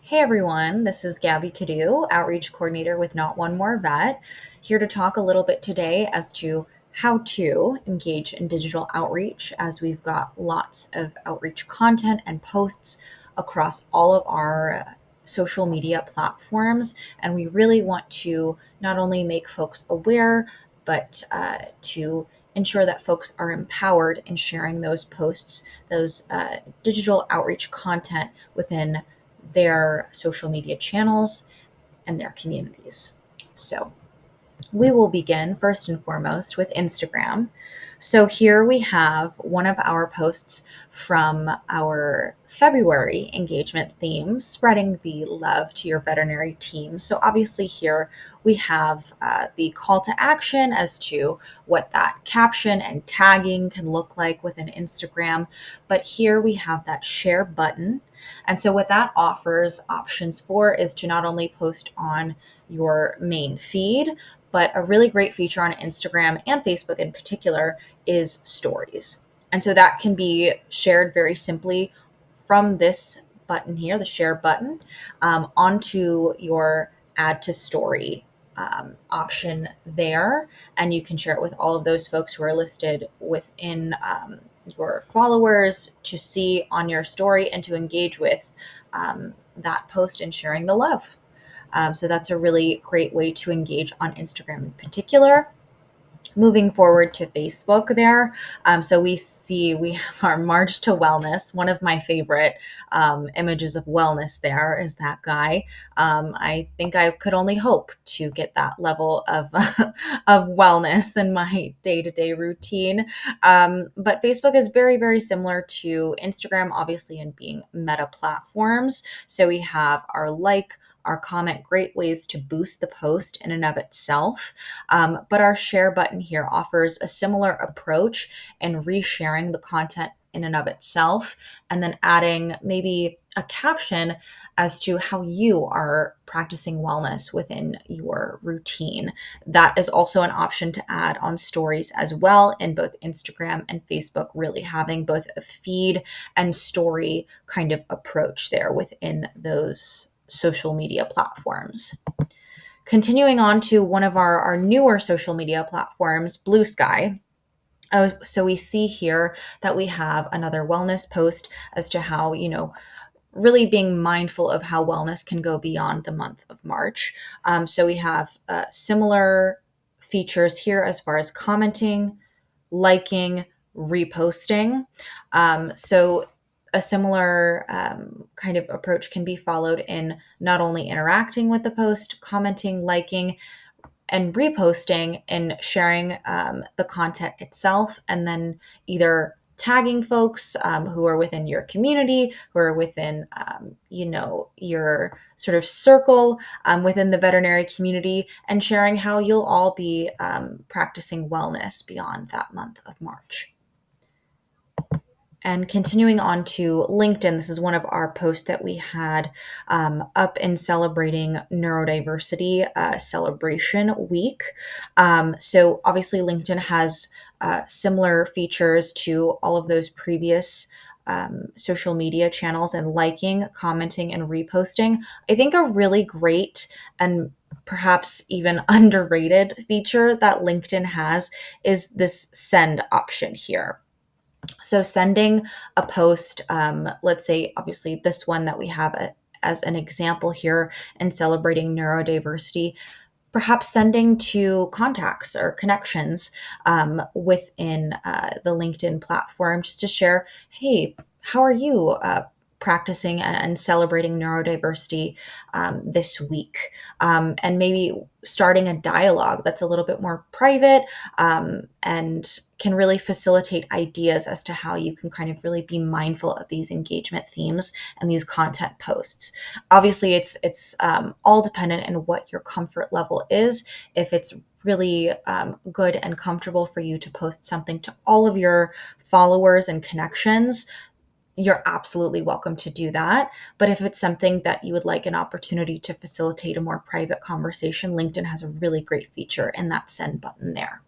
Hey everyone, this is Gabby Cadu, Outreach Coordinator with Not One More Vet, here to talk a little bit today as to how to engage in digital outreach, as we've got lots of outreach content and posts across all of our social media platforms. And we really want to not only make folks aware, but to ensure that folks are empowered in sharing those posts, those digital outreach content within their social media channels and their communities. So, we will begin first and foremost with Instagram. So here we have one of our posts from our February engagement theme, spreading the love to your veterinary team. So obviously here we have the call to action as to what that caption and tagging can look like within Instagram. But here we have that share button. And so what that offers options for is to not only post on your main feed, but a really great feature on Instagram and Facebook in particular is stories. And so that can be shared very simply from this button here, the share button, onto your add to story option there. And you can share it with all of those folks who are listed within your followers to see on your story and to engage with that post and sharing the love. So that's a really great way to engage on Instagram in particular. Moving forward to Facebook there. So we have our March to Wellness. One of my favorite images of wellness there is that guy. I think I could only hope to get that level of, of wellness in my day-to-day routine. But Facebook is very, very similar to Instagram, obviously, in being meta platforms. So we have our comment, great ways to boost the post in and of itself. But our share button here offers a similar approach in resharing the content in and of itself, and then adding maybe a caption as to how you are practicing wellness within your routine. That is also an option to add on stories as well in both Instagram and Facebook, really having both a feed and story kind of approach there within those social media platforms. Continuing on to one of our newer social media platforms, Blue Sky. So we see here that we have another wellness post as to how, really being mindful of how wellness can go beyond the month of March. So we have similar features here as far as commenting, liking, reposting. So a similar kind of approach can be followed in not only interacting with the post, commenting, liking, and reposting and sharing the content itself, and then either tagging folks who are within your community, who are within, your sort of circle within the veterinary community, and sharing how you'll all be practicing wellness beyond that month of March. And continuing on to LinkedIn, this is one of our posts that we had up in celebrating neurodiversity celebration week. So obviously LinkedIn has similar features to all of those previous social media channels, and liking, commenting, and reposting. I think a really great and perhaps even underrated feature that LinkedIn has is this send option here. So sending a post, let's say, obviously, this one that we have as an example here in celebrating neurodiversity, perhaps sending to contacts or connections within the LinkedIn platform just to share, hey, how are you practicing and celebrating neurodiversity this week? And maybe starting a dialogue that's a little bit more private and can really facilitate ideas as to how you can kind of really be mindful of these engagement themes and these content posts. Obviously, it's all dependent on what your comfort level is. If it's really good and comfortable for you to post something to all of your followers and connections, you're absolutely welcome to do that. But if it's something that you would like an opportunity to facilitate a more private conversation, LinkedIn has a really great feature in that send button there.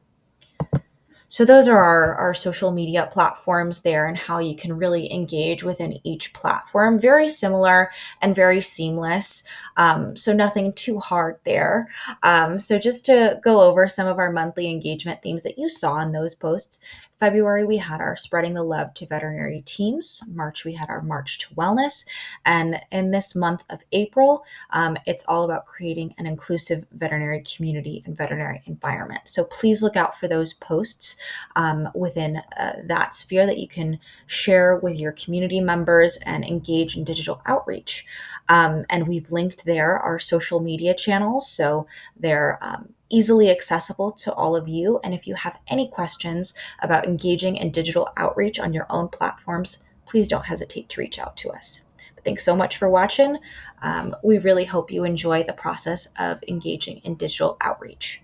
So those are our social media platforms there and how you can really engage within each platform. Very similar and very seamless. So nothing too hard there. So just to go over some of our monthly engagement themes that you saw in those posts. February, we had our Spreading the Love to Veterinary Teams. March, we had our March to Wellness. And in this month of April, it's all about creating an inclusive veterinary community and veterinary environment. So please look out for those posts within that sphere that you can share with your community members and engage in digital outreach. And we've linked there our social media channels. So they're easily accessible to all of you. And if you have any questions about engaging in digital outreach on your own platforms, please don't hesitate to reach out to us. But thanks so much for watching. We really hope you enjoy the process of engaging in digital outreach.